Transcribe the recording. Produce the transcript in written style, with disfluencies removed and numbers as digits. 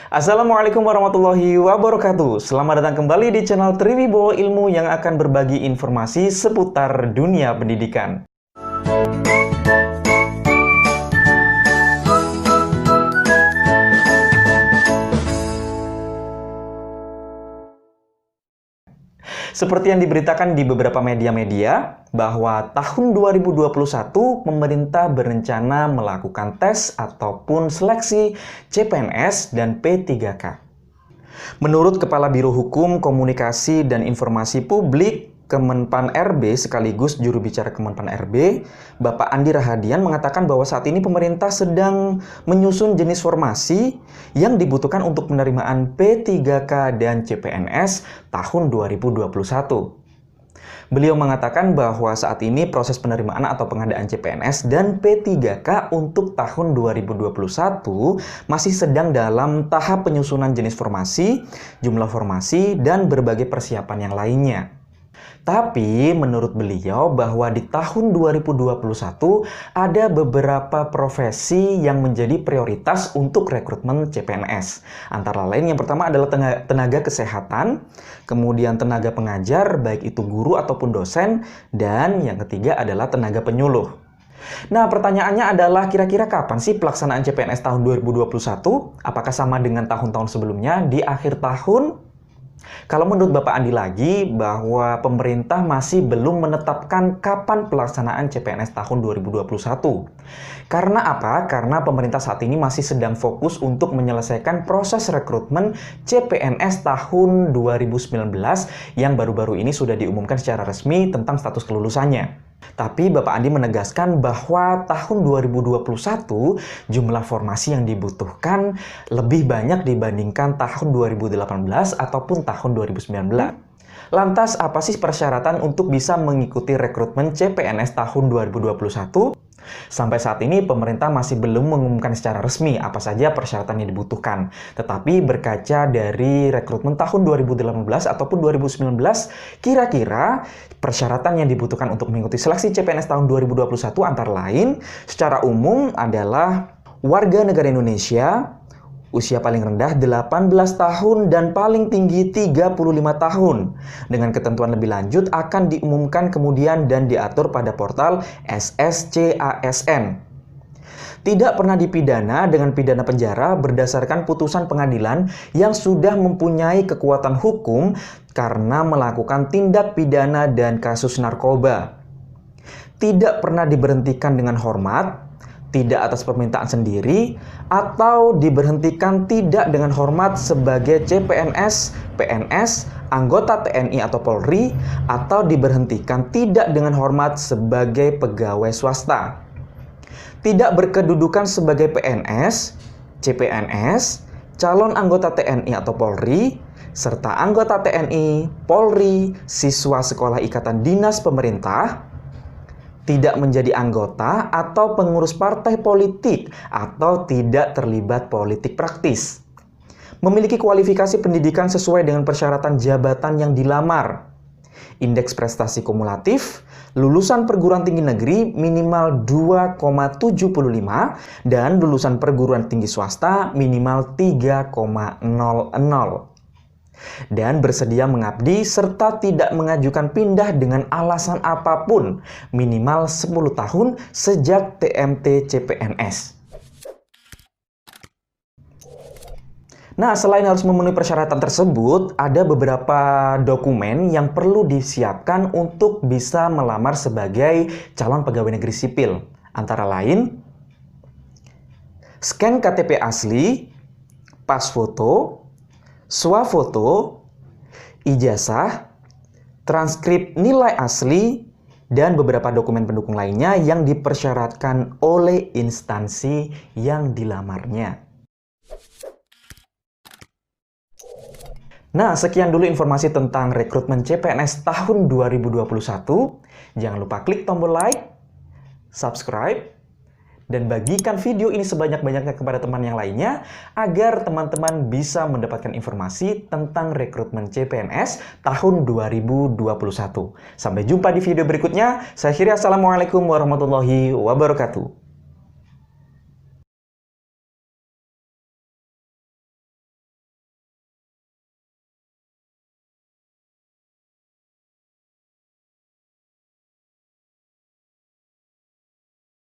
Assalamualaikum warahmatullahi wabarakatuh. Selamat datang kembali di channel Triwibowo Ilmu yang akan berbagi informasi seputar dunia pendidikan. Seperti yang diberitakan di beberapa media bahwa tahun 2021 pemerintah berencana melakukan tes ataupun seleksi CPNS dan P3K. Menurut Kepala Biro Hukum, Komunikasi, dan Informasi Publik Kemenpan RB sekaligus juru bicara Kemenpan RB, Bapak Andi Rahadian mengatakan bahwa saat ini pemerintah sedang menyusun jenis formasi yang dibutuhkan untuk penerimaan P3K dan CPNS tahun 2021. Beliau mengatakan bahwa saat ini proses penerimaan atau pengadaan CPNS dan P3K untuk tahun 2021 masih sedang dalam tahap penyusunan jenis formasi, jumlah formasi, dan berbagai persiapan yang lainnya. Tapi menurut beliau bahwa di tahun 2021 ada beberapa profesi yang menjadi prioritas untuk rekrutmen CPNS. Antara lain yang pertama adalah tenaga kesehatan, kemudian tenaga pengajar, baik itu guru ataupun dosen, dan yang ketiga adalah tenaga penyuluh. Nah, pertanyaannya adalah kira-kira kapan sih pelaksanaan CPNS tahun 2021? Apakah sama dengan tahun-tahun sebelumnya di akhir tahun? Kalau menurut Bapak Andi lagi, bahwa pemerintah masih belum menetapkan kapan pelaksanaan CPNS tahun 2021. Karena apa? Karena pemerintah saat ini masih sedang fokus untuk menyelesaikan proses rekrutmen CPNS tahun 2019 yang baru-baru ini sudah diumumkan secara resmi tentang status kelulusannya. Tapi Bapak Andi menegaskan bahwa tahun 2021 jumlah formasi yang dibutuhkan lebih banyak dibandingkan tahun 2018 ataupun tahun 2019. Lantas apa sih persyaratan untuk bisa mengikuti rekrutmen CPNS tahun 2021? Sampai saat ini pemerintah masih belum mengumumkan secara resmi apa saja persyaratan yang dibutuhkan. Tetapi berkaca dari rekrutmen tahun 2018 ataupun 2019, kira-kira persyaratan yang dibutuhkan untuk mengikuti seleksi CPNS tahun 2021 antara lain secara umum adalah warga negara Indonesia, usia paling rendah 18 tahun dan paling tinggi 35 tahun. Dengan ketentuan lebih lanjut akan diumumkan kemudian dan diatur pada portal SSCASN. Tidak pernah dipidana dengan pidana penjara berdasarkan putusan pengadilan yang sudah mempunyai kekuatan hukum karena melakukan tindak pidana dan kasus narkoba. Tidak pernah diberhentikan dengan hormat, tidak atas permintaan sendiri, atau diberhentikan tidak dengan hormat sebagai CPNS, PNS, anggota TNI atau Polri, atau diberhentikan tidak dengan hormat sebagai pegawai swasta. Tidak berkedudukan sebagai PNS, CPNS, calon anggota TNI atau Polri, serta anggota TNI, Polri, siswa sekolah ikatan dinas pemerintah, tidak menjadi anggota atau pengurus partai politik atau tidak terlibat politik praktis. Memiliki kualifikasi pendidikan sesuai dengan persyaratan jabatan yang dilamar. Indeks prestasi kumulatif, lulusan perguruan tinggi negeri minimal 2,75 dan lulusan perguruan tinggi swasta minimal 3,00. Dan bersedia mengabdi serta tidak mengajukan pindah dengan alasan apapun minimal 10 tahun sejak TMT CPNS. Nah, selain harus memenuhi persyaratan tersebut, ada beberapa dokumen yang perlu disiapkan untuk bisa melamar sebagai calon pegawai negeri sipil. Antara lain, scan KTP asli, pas foto, swafoto, ijazah, transkrip nilai asli, dan beberapa dokumen pendukung lainnya yang dipersyaratkan oleh instansi yang dilamarnya. Nah, sekian dulu informasi tentang rekrutmen CPNS tahun 2021. Jangan lupa klik tombol like, subscribe, dan bagikan video ini sebanyak-banyaknya kepada teman yang lainnya agar teman-teman bisa mendapatkan informasi tentang rekrutmen CPNS tahun 2021. Sampai jumpa di video berikutnya. Saya akhiri, assalamualaikum warahmatullahi wabarakatuh.